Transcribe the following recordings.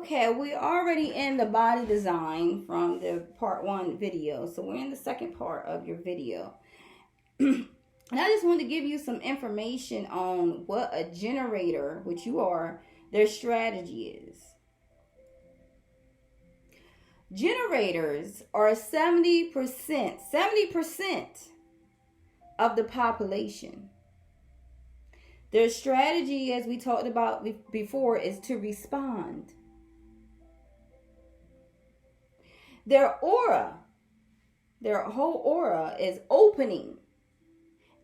Okay, we're already in the body design from the part 1 video. So we're in the second part of your video. And I just wanted to give you some information on what a generator, which you are, their strategy is. Generators are 70% of the population. Their strategy, as we talked about before, is to respond. Their aura, their whole aura is opening.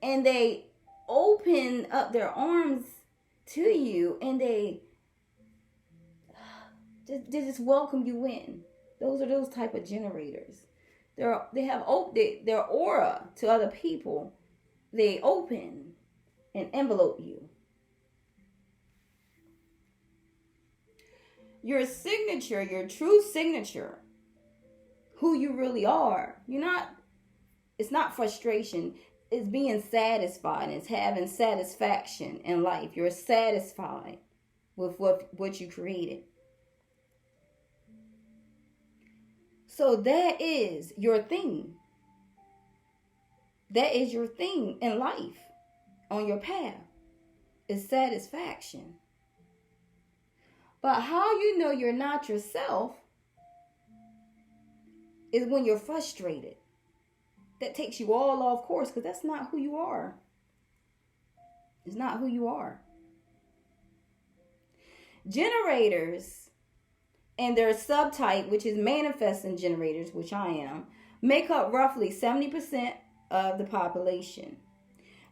And they open up their arms to you and they just welcome you in. Those are those type of generators. They have their aura to other people. They open and envelope you. Your signature, your true signature, who you really are. It's not frustration. It's being satisfied. It's having satisfaction in life. You're satisfied with what you created. So that is your thing. That is your thing in life, on your path, is satisfaction. But how you know you're not yourself is when you're frustrated. That takes you all off course because that's not who you are. It's not who you are. Generators and their subtype, which is manifesting generators, which I am, make up roughly 70% of the population.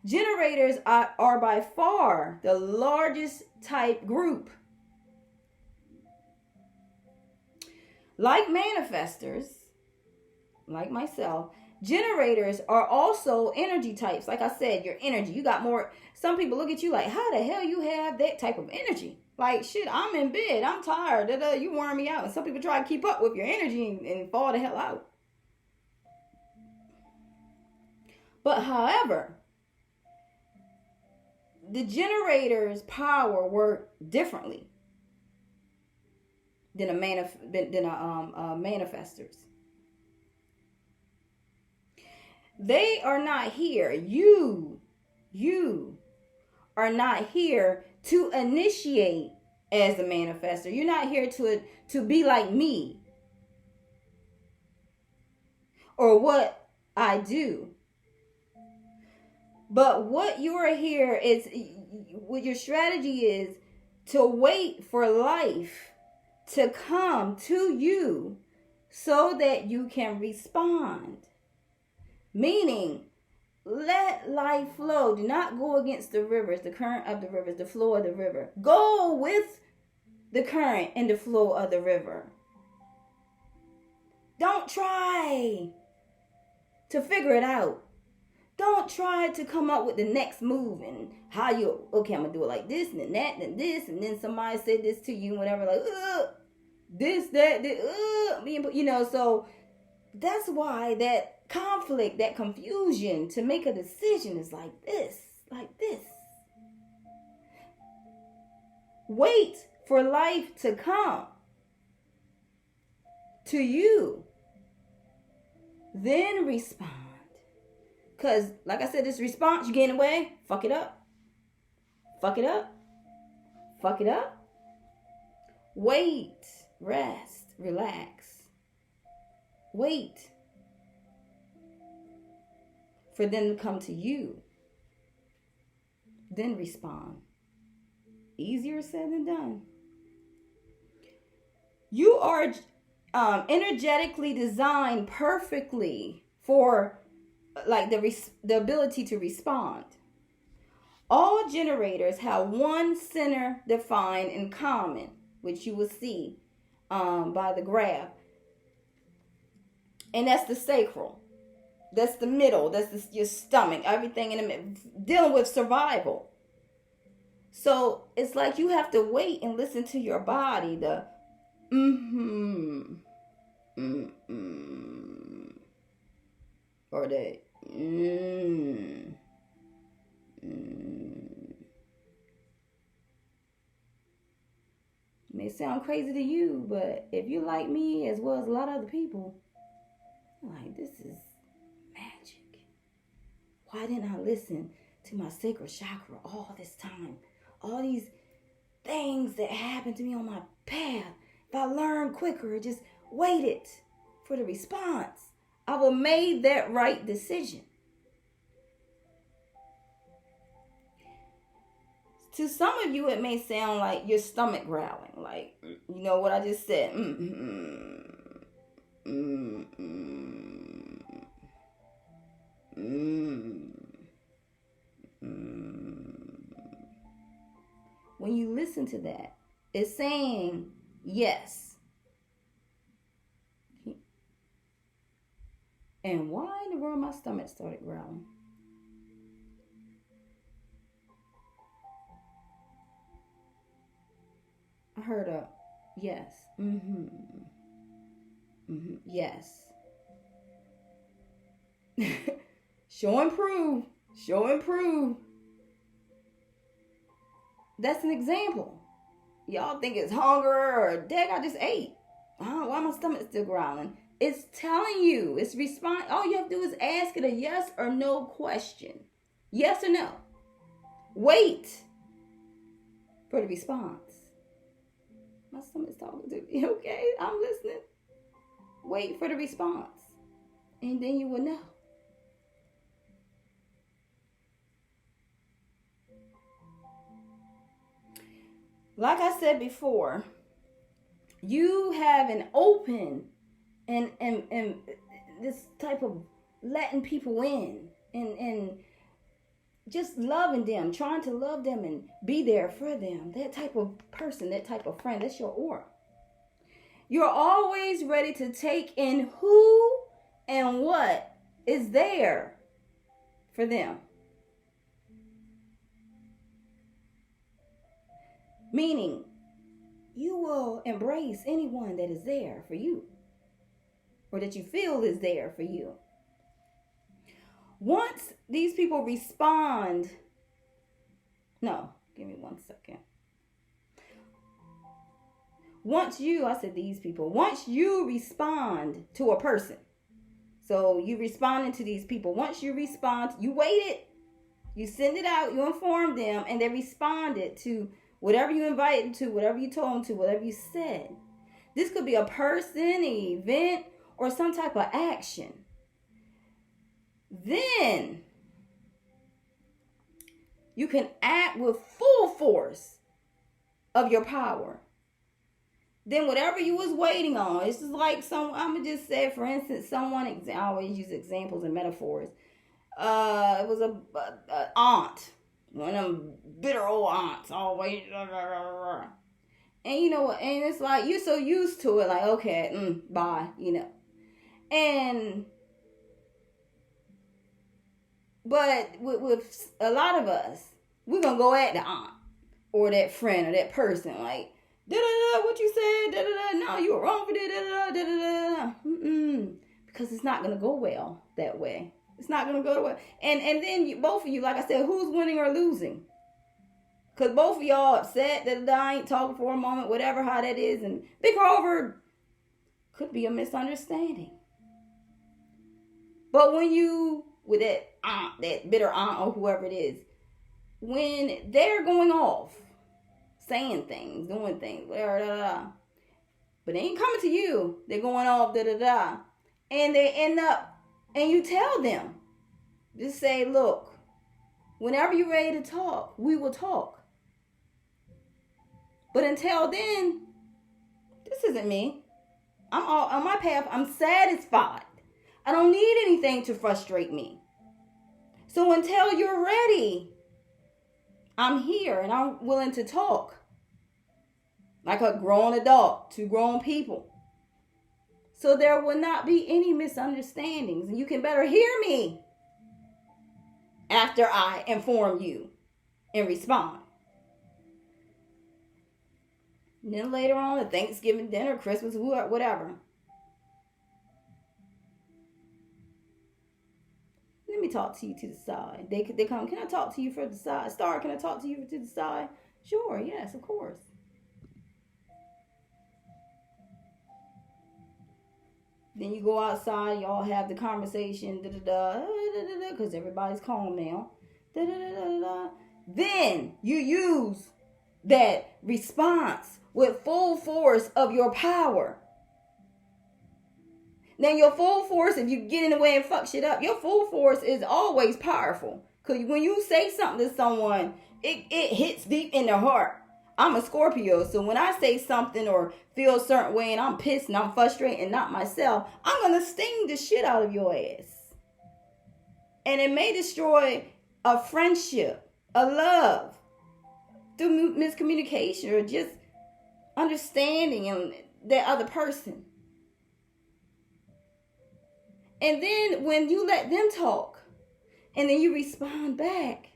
Generators are by far the largest type group. Like manifestors, like myself, generators are also energy types. Like I said, your energy. You got more. Some people look at you like, how the hell you have that type of energy? Like, shit, I'm in bed. I'm tired. You wearing me out. And some people try to keep up with your energy and fall the hell out. But however, the generator's power work differently than a manifestors. They are not here. You are not here to initiate as a manifestor. You're not here to be like me or what I do. But what you are here is, what your strategy is, to wait for life to come to you so that you can respond. Meaning, let life flow. Do not go against the rivers, the current of the rivers, the flow of the river. Go with the current and the flow of the river. Don't try to figure it out. Don't try to come up with the next move and how I'm going to do it like this and then that and then this. And then somebody said this to you and whatever, like, this, that, so that's why that conflict, that confusion to make a decision is like this. Wait for life to come to you. Then respond. Because, like I said, this response, you get in the way, fuck it up. Wait, rest, relax. Wait for them to come to you. Then respond. Easier said than done. You are energetically designed perfectly for like the ability to respond. All generators have one center defined in common, which you will see by the graph. And that's the sacral. That's the middle. That's your stomach. Everything in the middle. Dealing with survival. So it's like you have to wait and listen to your body. The or the It may sound crazy to you, but if you like me as well as a lot of other people, like, this is magic. Why didn't I listen to my sacral chakra all this time? All these things that happened to me on my path. If I learned quicker, just waited for the response, I would have made that right decision. To some of you, it may sound like your stomach growling. Like, you know what I just said? When you listen to that, it's saying yes. And why in the world my stomach started growling? I heard a yes. Yes. Show and prove. Show and prove. That's an example. Y'all think it's hunger or dang, I just ate. Why my stomach still growling? It's telling you. It's respond. All you have to do is ask it a yes or no question. Yes or no. Wait for the response. My stomach's talking to me. Okay, I'm listening. Wait for the response. And then you will know. Like I said before, you have an open and this type of letting people in and just loving them, trying to love them and be there for them. That type of person, that type of friend, that's your aura. You're always ready to take in who and what is there for them. Meaning, you will embrace anyone that is there for you or that you feel is there for you. Once these people respond, no, give me 1 second. Once you respond to a person, so you responding to these people, once you respond, you waited, you send it out, you informed them, and they responded to whatever you invited them to, whatever you told them to, whatever you said. This could be a person, an event, or some type of action. Then you can act with full force of your power. Then whatever you was waiting on, it's just like I'm going to just say, for instance, I always use examples and metaphors. It was a aunt, one of them bitter old aunts, always. And you know what, and it's like, you're so used to it, like, okay, bye, you know. But with a lot of us, we're going to go at the aunt or that friend or that person. Like, da-da-da, what you said, da-da-da, no, you were wrong for that, da-da-da. Because it's not going to go well that way. It's not going to go well. And then both of you, like I said, who's winning or losing? Because both of y'all upset, da-da-da, I ain't talking for a moment, whatever, how that is. And bicker over could be a misunderstanding. But when you, with that aunt, that bitter aunt or whoever it is, when they're going off, saying things, doing things, but they ain't coming to you, they're going off, and they end up, and you tell them, just say, look, whenever you're ready to talk, we will talk. But until then, this isn't me. I'm all on my path. I'm satisfied. I don't need anything to frustrate me. So until you're ready, I'm here and I'm willing to talk. Like a grown adult, two grown people. So there will not be any misunderstandings. And you can better hear me after I inform you and respond. And then later on at Thanksgiving dinner, Christmas, whatever. Let me talk to you to the side. They come, can I talk to you from the side? Star, can I talk to you to the side? Sure, yes, of course. Then you go outside, y'all have the conversation, because everybody's calm now. Then you use that response with full force of your power. Now your full force, if you get in the way and fuck shit up, your full force is always powerful. Because when you say something to someone, it hits deep in their heart. I'm a Scorpio, so when I say something or feel a certain way and I'm pissed and I'm frustrated and not myself, I'm going to sting the shit out of your ass. And it may destroy a friendship, a love, through miscommunication or just understanding that other person. And then when you let them talk and then you respond back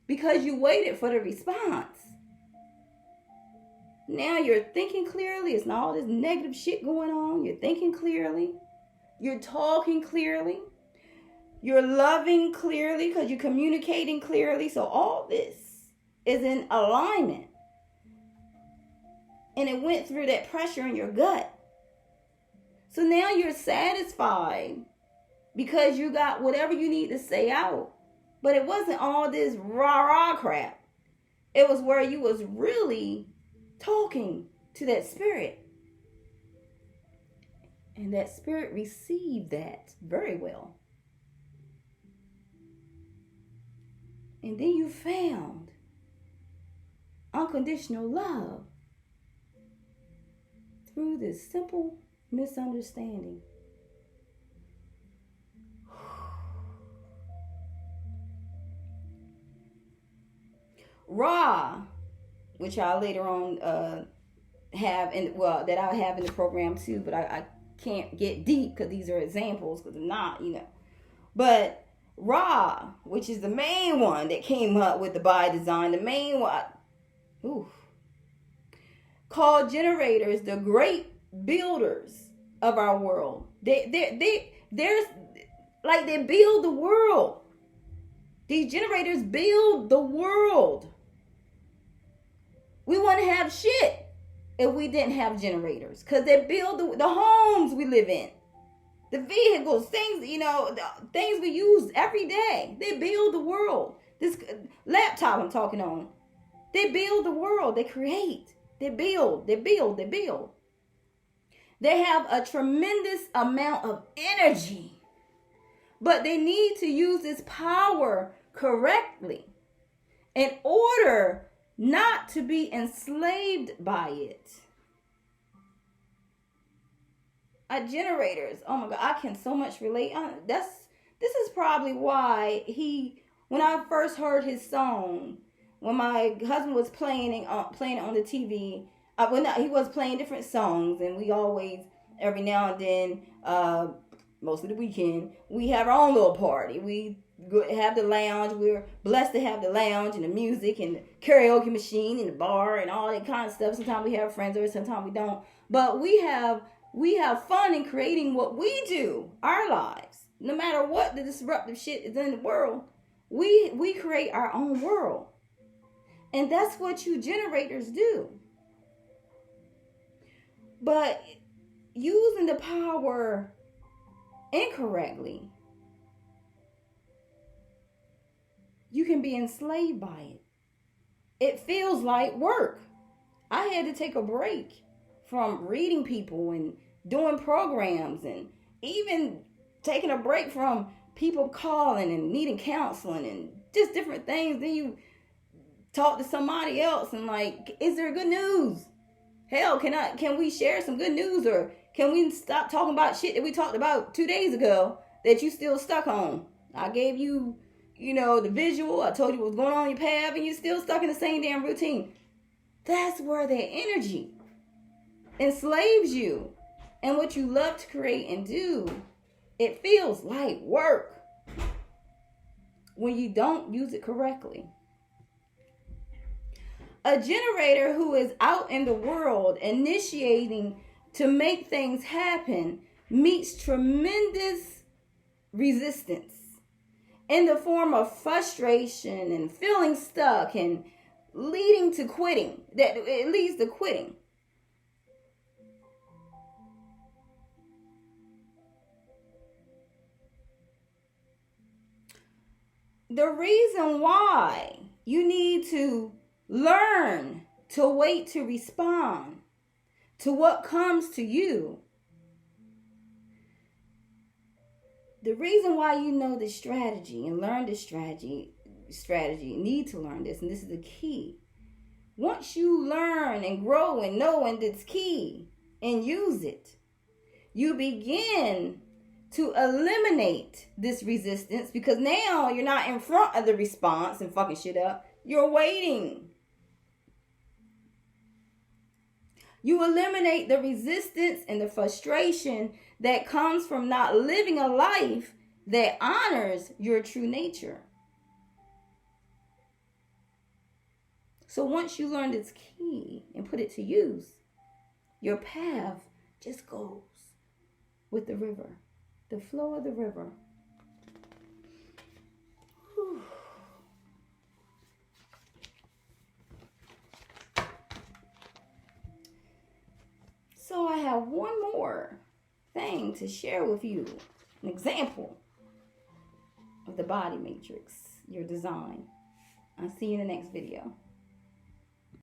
because you waited for the response, now you're thinking clearly. It's not all this negative shit going on. You're thinking clearly. You're talking clearly. You're loving clearly because you're communicating clearly. So all this is in alignment. And it went through that pressure in your gut. So now you're satisfied because you got whatever you need to say out. But it wasn't all this rah-rah crap. It was where you was really talking to that spirit. And that spirit received that very well. And then you found unconditional love through this simple misunderstanding. Ra, which I later on have that I have in the program too, but I can't get deep because these are examples because I'm not, But Ra, which is the main one that came up with the by design, the main one, called generators the great builders of our world. They build the world. These generators build the world. We wouldn't have shit if we didn't have generators, because they build the homes we live in, the vehicles, things, things we use every day. They build the world. This laptop I'm talking on, they build the world. They create. They build. They have a tremendous amount of energy, but they need to use this power correctly in order not to be enslaved by it. Generators, oh my God, I can so much relate. This is probably why when I first heard his song, when my husband was playing it on the TV, he was playing different songs, and we always, every now and then, most of the weekend, we have our own little party. We have the lounge. We're blessed to have the lounge and the music and the karaoke machine and the bar and all that kind of stuff. Sometimes we have friends over, sometimes we don't. But we have fun in creating what we do, our lives. No matter what the disruptive shit is in the world, we create our own world. And that's what you generators do. But using the power incorrectly, you can be enslaved by it. It feels like work. I had to take a break from reading people and doing programs, and even taking a break from people calling and needing counseling and just different things. Then you talk to somebody else and like, is there good news? Hell, can we share some good news, or can we stop talking about shit that we talked about 2 days ago that you still stuck on? I gave you, the visual. I told you what's going on in your path, and you're still stuck in the same damn routine. That's where that energy enslaves you. And what you love to create and do, it feels like work when you don't use it correctly. A generator who is out in the world initiating to make things happen meets tremendous resistance in the form of frustration and feeling stuck and leading to quitting. That it leads to quitting. the reason why you need to learn to wait to respond to what comes to you, the reason why you know this strategy and learn this strategy, need to learn this, and this is the key. Once you learn and grow and know and it's key and use it, you begin to eliminate this resistance, because now you're not in front of the response and fucking shit up. You're waiting. You eliminate the resistance and the frustration that comes from not living a life that honors your true nature. So once you learn this key and put it to use, your path just goes with the river, the flow of the river. Whew. So I have one more thing to share with you, an example of the body matrix, your design. I'll see you in the next video.